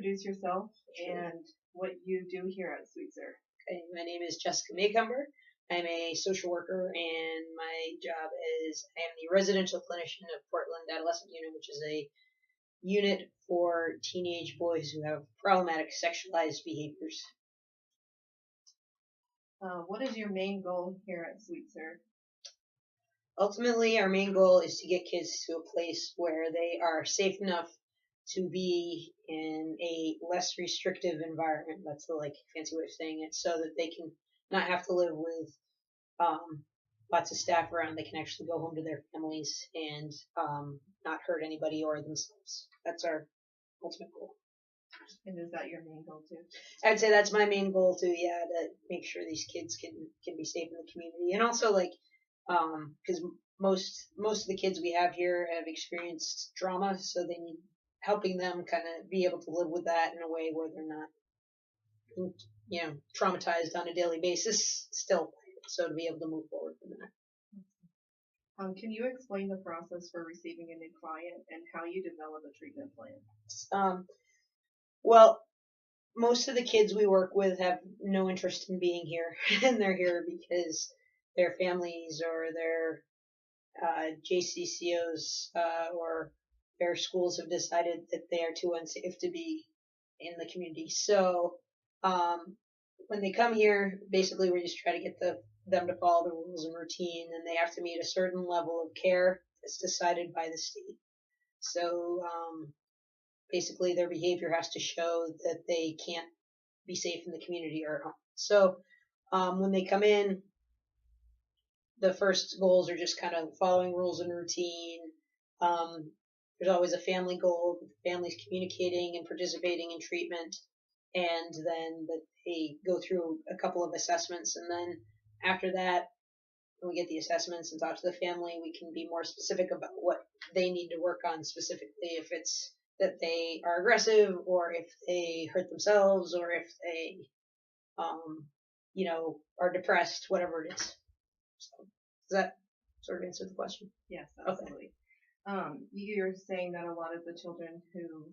introduce yourself and what you do here at Sweetser. Okay, my name is Jessica Maycumber. I'm a social worker, and my job is I am the residential clinician of Portland Adolescent Unit, which is a unit for teenage boys who have problematic sexualized behaviors. What is your main goal here at Sweetser? Ultimately, our main goal is to get kids to a place where they are safe enough to be in a less restrictive environment. That's the fancy way of saying it, so that they can not have to live with lots of staff around. They can actually go home to their families and not hurt anybody or themselves. That's our ultimate goal. And is that your main goal too? I'd say that's my main goal too. Yeah, to make sure these kids can be safe in the community, and also because most of the kids we have here have experienced trauma, so they need helping them kind of be able to live with that in a way where they're not, traumatized on a daily basis still. So to be able to move forward from that. Can you explain the process for receiving a new client and how you develop a treatment plan? Well, most of the kids we work with have no interest in being here, and they're here because their families or their JCCOs or their schools have decided that they are too unsafe to be in the community. So when they come here, basically we just try to get them to follow the rules and routine, and they have to meet a certain level of care that's decided by the state. So basically their behavior has to show that they can't be safe in the community or at home. So when they come in, the first goals are just kind of following rules and routine. There's always a family goal, the family's communicating and participating in treatment, and then that they go through a couple of assessments, and then after that, when we get the assessments and talk to the family, we can be more specific about what they need to work on specifically, if it's that they are aggressive, or if they hurt themselves, or if they, are depressed, whatever it is. So, does that sort of answer the question? Yes, absolutely. Okay. You're saying that a lot of the children who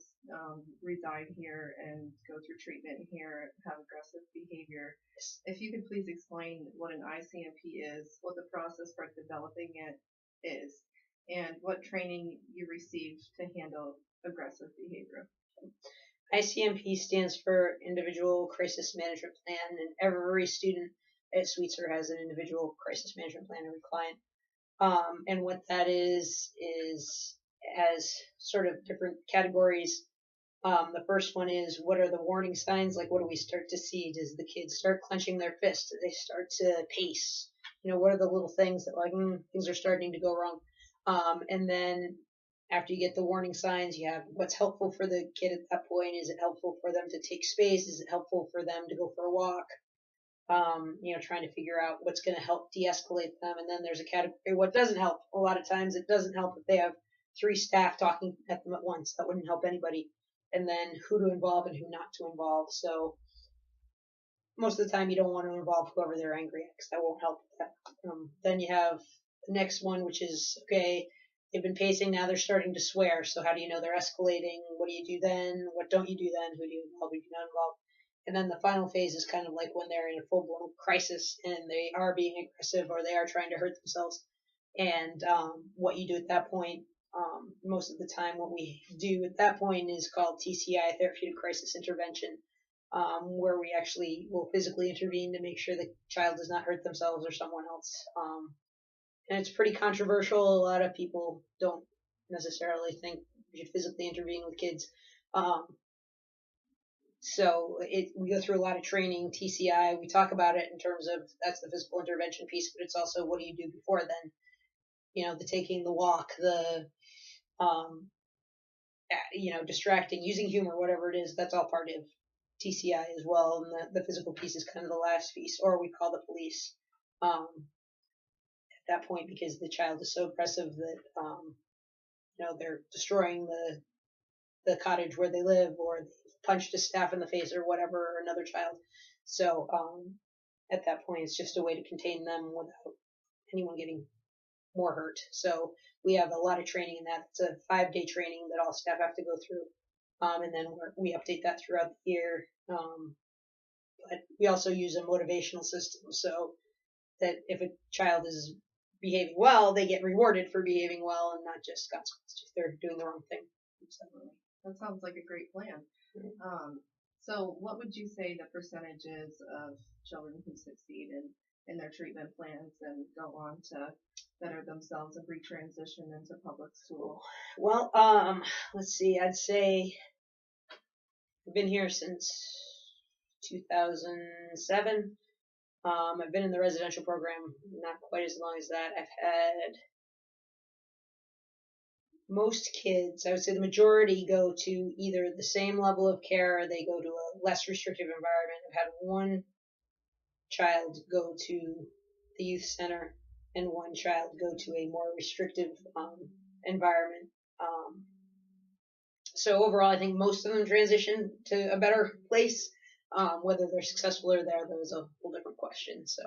reside here and go through treatment here have aggressive behavior. Yes. If you could please explain what an ICMP is, what the process for developing it is, and what training you received to handle aggressive behavior. ICMP stands for Individual Crisis Management Plan, and every student at Sweetser has an individual crisis management plan, every client. And what that is has sort of different categories. The first one is, what are the warning signs? Like, what do we start to see? Does the kids start clenching their fists? Do they start to pace? What are the little things that things are starting to go wrong? And then after you get the warning signs, you have what's helpful for the kid at that point. Is it helpful for them to take space? Is it helpful for them to go for a walk? Trying to figure out what's going to help de-escalate them. And then there's a category, what doesn't help. A lot of times it doesn't help if they have 3 staff talking at them at once. That wouldn't help anybody. And then who to involve and who not to involve. So most of the time you don't want to involve whoever they're angry at, because that won't help with that. Then you have the next one, which is, okay, they've been pacing, now they're starting to swear. So how do you know they're escalating? What do you do then? What don't you do then? Who do you involve? Who do you not involve? And then the final phase is kind of like when they're in a full-blown crisis and they are being aggressive or they are trying to hurt themselves. And what you do at that point, most of the time what we do at that point is called TCI, Therapeutic Crisis Intervention, where we actually will physically intervene to make sure the child does not hurt themselves or someone else. And it's pretty controversial. A lot of people don't necessarily think we should physically intervene with kids. So we go through a lot of training, TCI. We talk about it in terms of that's the physical intervention piece, but it's also what do you do before then? The taking the walk, the distracting, using humor, whatever it is. That's all part of TCI as well. And the physical piece is kind of the last piece, or we call the police at that point, because the child is so aggressive that they're destroying the cottage where they live, or they punched a staff in the face or whatever, or another child. So at that point, it's just a way to contain them without anyone getting more hurt. So we have a lot of training in that. It's a 5-day training that all staff have to go through. and then we update that throughout the year. But we also use a motivational system so that if a child is behaving well, they get rewarded for behaving well and not just consequences if they're doing the wrong thing. Definitely. That sounds like a great plan. Mm-hmm. So what would you say the percentage is of children who succeed in their treatment plans and go on to better themselves and retransition into public school? Well, let's see. I'd say I've been here since 2007. I've been in the residential program not quite as long as that. I've had most kids, I would say the majority, go to either the same level of care or they go to a less restrictive environment. I've had one child go to the youth center and one child go to a more restrictive environment. So overall, I think most of them transition to a better place. Whether they're successful or there, that is a whole different question. So